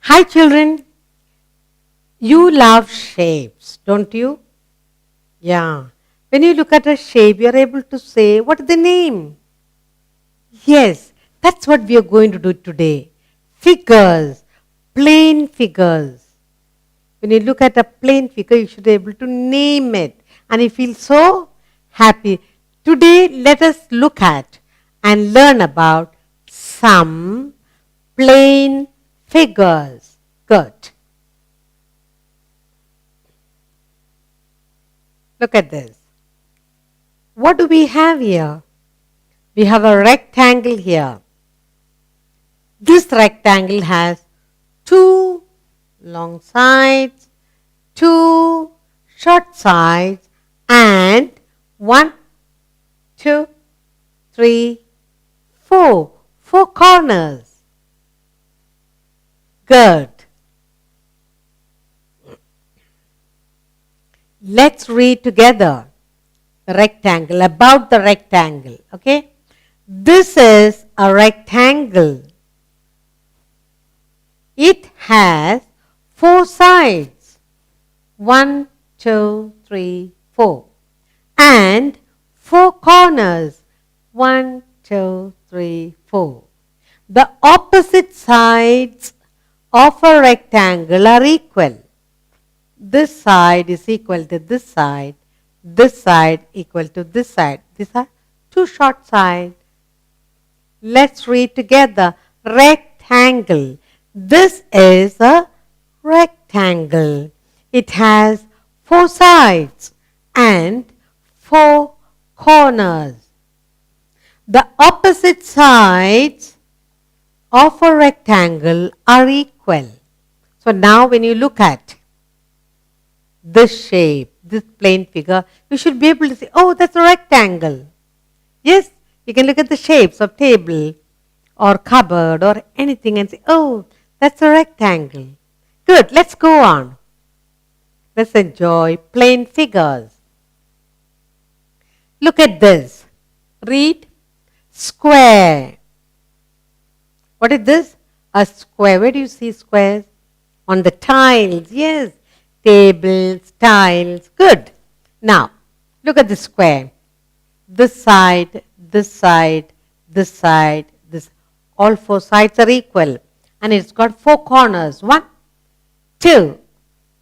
Hi children, you love shapes, don't you? Yeah. When you look at a shape, you are able to say, what is the name? Yes, that's what we are going to do today. Figures, plain figures. When you look at a plain figure, you should be able to name it. And you feel so happy. Today, let us look at and learn about some plain figures. Good. Look at this. What do we have here? We have a rectangle here. This rectangle has two long sides, two short sides, and 1, 2, 3, 4. 4 corners. Good. Let's read together the rectangle, about the rectangle. Okay? This is a rectangle. It has 4 sides. 1, 2, 3, 4. And 4 corners. 1, 2, 3, 4. The opposite sides of a rectangle are equal. This side is equal to this side equal to this side. These are two short sides. Let's read together. Rectangle. This is a rectangle. It has 4 sides and 4 corners. The opposite sides of a rectangle are equal. So now when you look at this shape, this plain figure, you should be able to say, oh, that's a rectangle. Yes, you can look at the shapes of table or cupboard or anything and say, oh, that's a rectangle. Good, let's go on. Let's enjoy plain figures. Look at this. Read square. What is this? A square. Where do you see squares? On the tiles. Yes. Tables, tiles. Good. Now, look at the square. This side, this side, this side, this. All 4 sides are equal. And it's got 4 corners. 1, 2,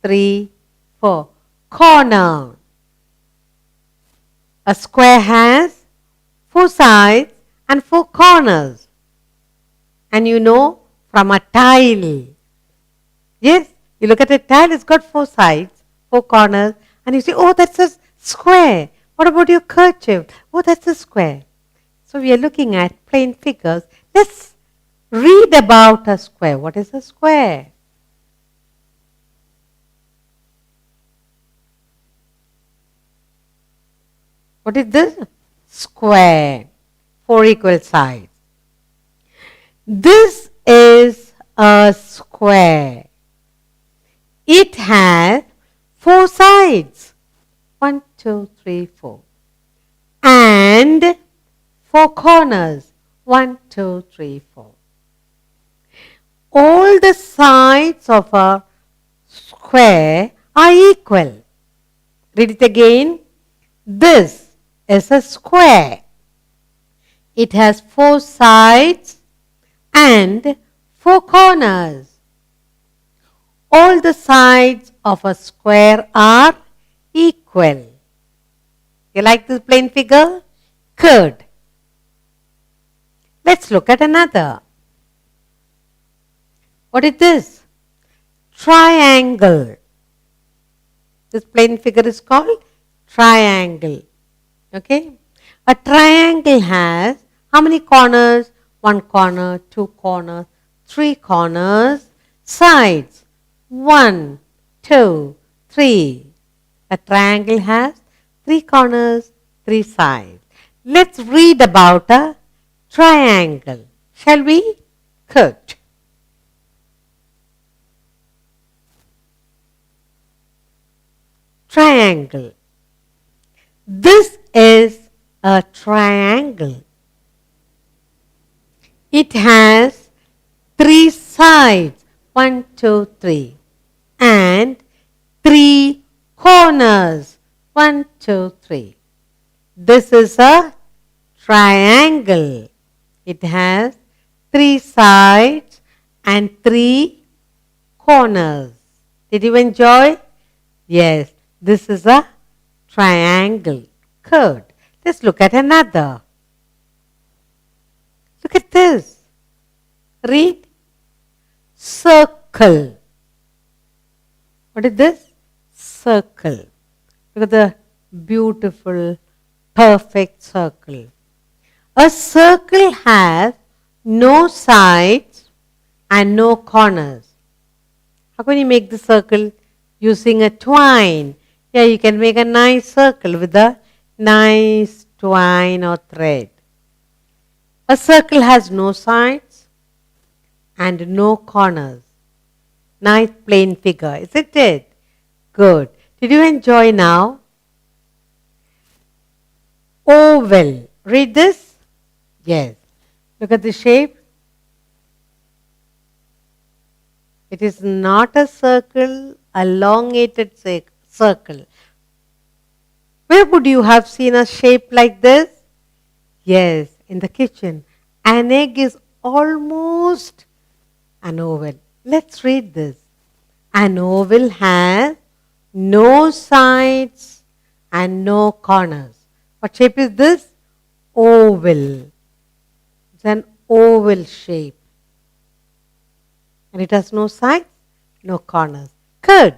3, 4. Corner. A square has 4 sides and 4 corners. And you know from a tile. Yes, you look at a tile, it's got 4 sides, 4 corners, and you say, oh, that's a square. What about your kerchief? Oh, that's a square. So we are looking at plain figures. Let's read about a square. What is a square? What is this? Square. 4 equal sides. This is a square. It has 4 sides. 1, 2, 3, 4. And 4 corners. 1, 2, 3, 4. All the sides of a square are equal. Read it again. This is a square. It has 4 sides and 4 corners. All the sides of a square are equal. You like this plain figure? Good. Let's look at another. What is this? Triangle. This plain figure is called triangle. Okay? A triangle has how many corners? 1 corner, 2 corners, 3 corners, sides. 1, 2, 3. A triangle has 3 corners, 3 sides. Let's read about a triangle. Shall we? Good. Triangle. This is a triangle. It has 3 sides. 1, 2, 3. And 3 corners. 1, 2, 3. This is a triangle. It has 3 sides and 3 corners. Did you enjoy? Yes, this is a triangle. Good. Let's look at another. Look at this. Read. Circle. What is this? Circle. Look at the beautiful, perfect circle. A circle has no sides and no corners. How can you make the circle? Using a twine. Yeah, you can make a nice circle with a nice twine or thread. A circle has no sides and no corners. Nice plain figure, isn't it? Good. Did you enjoy now? Oval. Read this? Yes. Look at the shape. It is not a circle, a elongated circle. Where would you have seen a shape like this? Yes, in the kitchen. An egg is almost an oval. Let's read this. An oval has no sides and no corners. What shape is this? Oval. It's an oval shape. And it has no sides, no corners. Good.